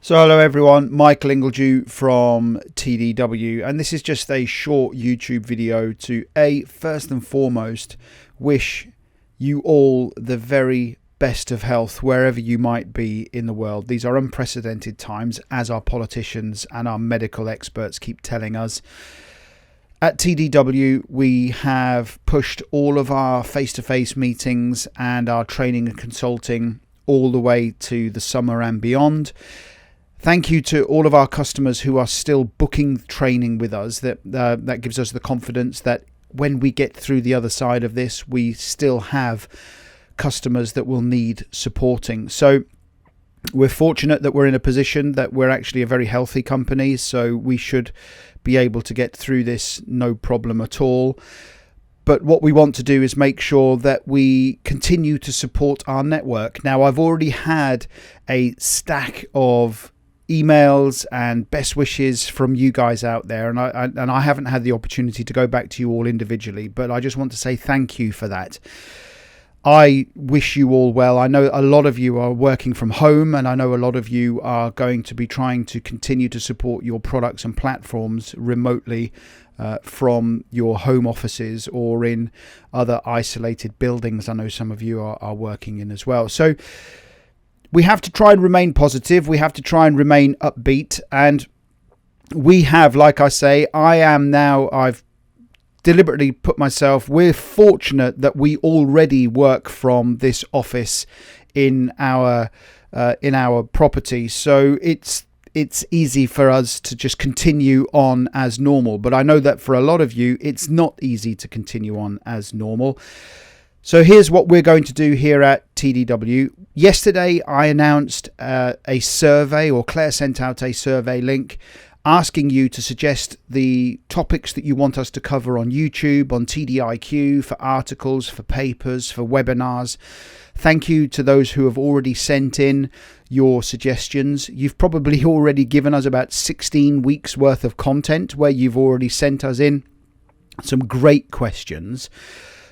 So hello everyone, Michael Ingledew from TDW, and this is just a short YouTube video to first and foremost wish you all the very best of health wherever you might be in the world. These are unprecedented times, as our politicians and our medical experts keep telling us. At TDW, we have pushed all of our face-to-face meetings and our training and consulting all the way to the summer and beyond. Thank you to all of our customers who are still booking training with us. That gives us the confidence that when we get through the other side of this, we still have customers that will need supporting. So we're fortunate that we're in a position that we're actually a very healthy company, so we should be able to get through this no problem at all. But what we want to do is make sure that we continue to support our network. Now, I've already had a stack of emails and best wishes from you guys out there, and I haven't had the opportunity to go back to you all individually, but I just want to say thank you for that. I wish you all well. I know a lot of you are working from home, and I know a lot of you are going to be trying to continue to support your products and platforms remotely from your home offices or in other isolated buildings. I know some of you are working in as well. So we have to try and remain positive. We have to try and remain upbeat. And we have, like I say, I've deliberately put myself, we're fortunate that we already work from this office in our property. So it's easy for us to just continue on as normal. But I know that for a lot of you, it's not easy to continue on as normal. So here's what we're going to do here at TDW. Yesterday, I announced a survey, or Claire sent out a survey link asking you to suggest the topics that you want us to cover on YouTube, on TDIQ, for articles, for papers, for webinars. Thank you to those who have already sent in your suggestions. You've probably already given us about 16 weeks worth of content where you've already sent us in some great questions.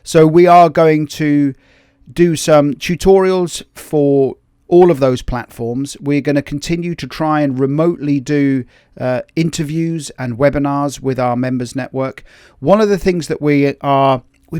So we are going to do some tutorials for all of those platforms. We're going to continue to try and remotely do interviews and webinars with our members network. One of the things that we've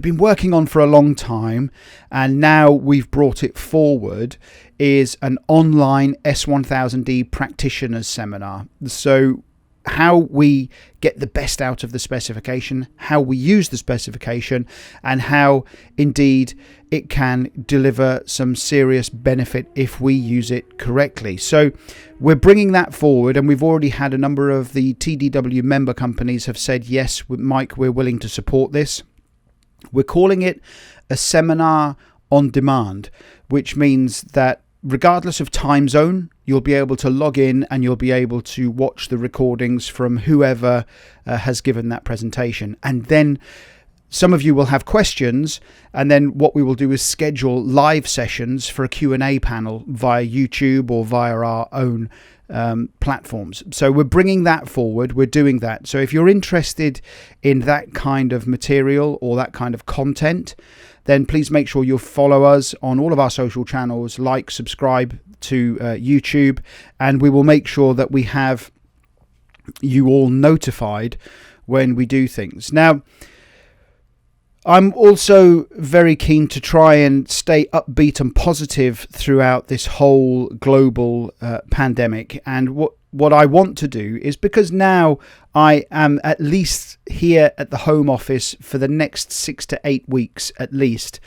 been working on for a long time, and now we've brought it forward, is an online S1000D practitioners seminar. So how we get the best out of the specification, how we use the specification, and how indeed it can deliver some serious benefit if we use it correctly. So we're bringing that forward, and we've already had a number of the TDW member companies have said, yes, Mike, we're willing to support this. We're calling it a seminar on demand, which means that regardless of time zone, you'll be able to log in and you'll be able to watch the recordings from whoever has given that presentation. And then some of you will have questions, and then what we will do is schedule live sessions for a Q&A panel via YouTube or via our own platforms. So we're bringing that forward. We're doing that. So if you're interested in that kind of material or that kind of content, then please make sure you follow us on all of our social channels, like, subscribe to YouTube, and we will make sure that we have you all notified when we do things. Now, I'm also very keen to try and stay upbeat and positive throughout this whole global pandemic. And what I want to do is, because now I am at least here at the home office for the next 6 to 8 weeks at least,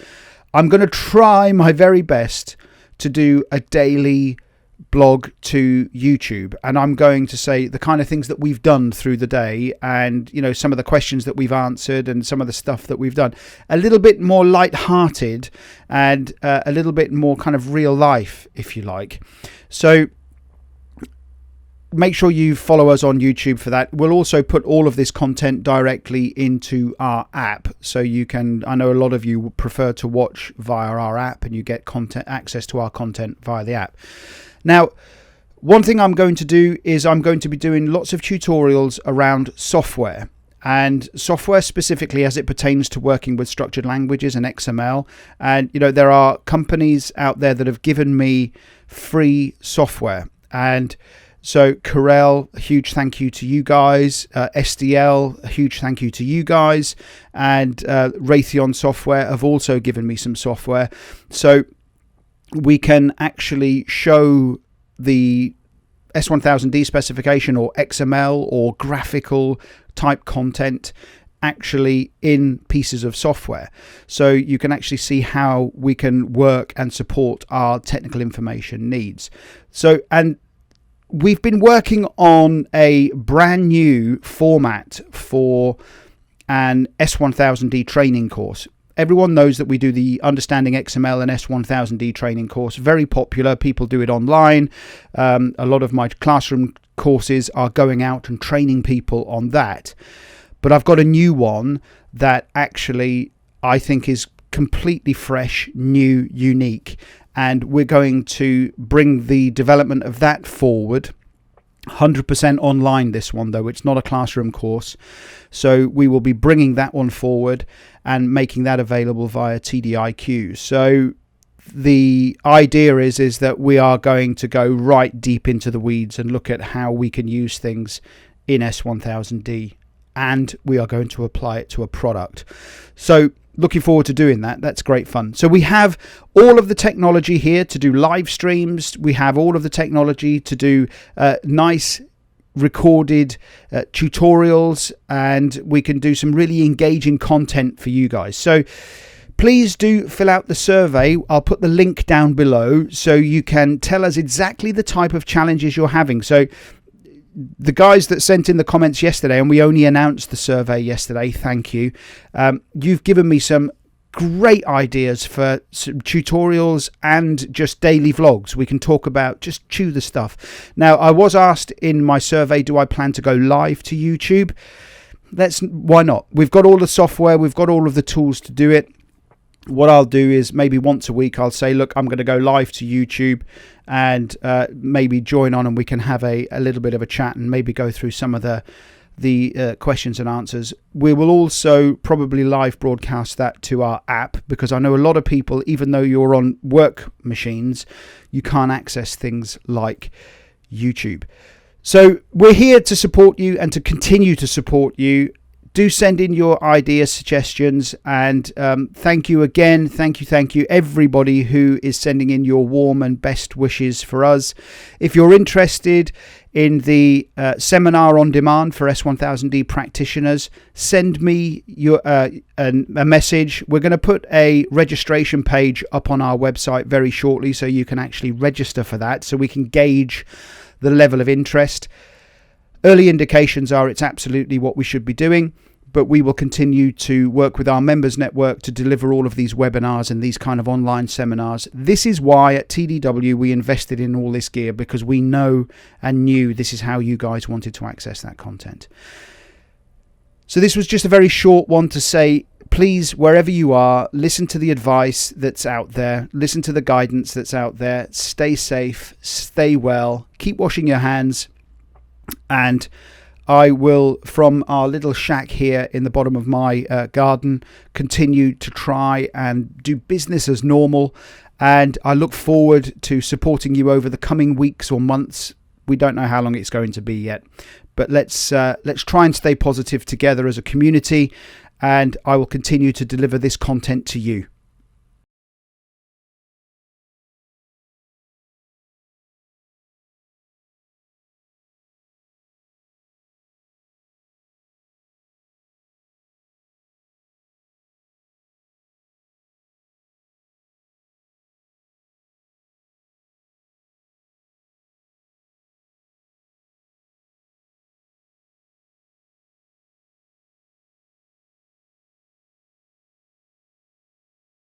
I'm going to try my very best to do a daily blog to YouTube, and I'm going to say the kind of things that we've done through the day, and some of the questions that we've answered and some of the stuff that we've done, a little bit more light-hearted and a little bit more kind of real life, if you like. So make sure you follow us on YouTube for that. We'll also put all of this content directly into our app, so you can, I know a lot of you prefer to watch via our app, and you get access to our content via the app. Now, one thing I'm going to do is I'm going to be doing lots of tutorials around software, and software specifically as it pertains to working with structured languages and XML. And, there are companies out there that have given me free software, and So Corel, a huge thank you to you guys. SDL, a huge thank you to you guys. And Raytheon Software have also given me some software. So we can actually show the S1000D specification or XML or graphical type content actually in pieces of software. So you can actually see how we can work and support our technical information needs. So, and we've been working on a brand new format for an S1000D training course. Everyone knows that we do the Understanding XML and S1000D training course. Very popular. People do it online. A lot of my classroom courses are going out and training people on that. But I've got a new one that actually I think is completely fresh, new, unique. And we're going to bring the development of that forward. 100% online, this one, though. It's not a classroom course. So we will be bringing that one forward and making that available via TDIQ. So the idea is that we are going to go right deep into the weeds and look at how we can use things in S1000D. And we are going to apply it to a product. So looking forward to doing that. That's great fun. So we have all of the technology here to do live streams. We have all of the technology to do nice recorded tutorials, and we can do some really engaging content for you guys. So please do fill out the survey. I'll put the link down below so you can tell us exactly the type of challenges you're having. So the guys that sent in the comments yesterday, and we only announced the survey yesterday, thank you. You've given me some great ideas for some tutorials and just daily vlogs. We can talk about, just chew the stuff. Now, I was asked in my survey, do I plan to go live to YouTube? Why not? We've got all the software, we've got all of the tools to do it. What I'll do is maybe once a week I'll say, look, I'm going to go live to YouTube and maybe join on, and we can have a little bit of a chat and maybe go through some of the questions and answers. We will also probably live broadcast that to our app, because I know a lot of people, even though you're on work machines, you can't access things like YouTube. So we're here to support you and to continue to support you. Do send in your ideas, suggestions, and thank you again. Thank you, everybody who is sending in your warm and best wishes for us. If you're interested in the seminar on demand for S1000D practitioners, send me your a message. We're going to put a registration page up on our website very shortly, so you can actually register for that, so we can gauge the level of interest. Early indications are it's absolutely what we should be doing, but we will continue to work with our members network to deliver all of these webinars and these kind of online seminars. This is why at TDW we invested in all this gear, because we know and knew this is how you guys wanted to access that content. So this was just a very short one to say, please, wherever you are, listen to the advice that's out there, listen to the guidance that's out there, stay safe, stay well, keep washing your hands. And I will, from our little shack here in the bottom of my garden, continue to try and do business as normal. And I look forward to supporting you over the coming weeks or months. We don't know how long it's going to be yet, but let's try and stay positive together as a community. And I will continue to deliver this content to you.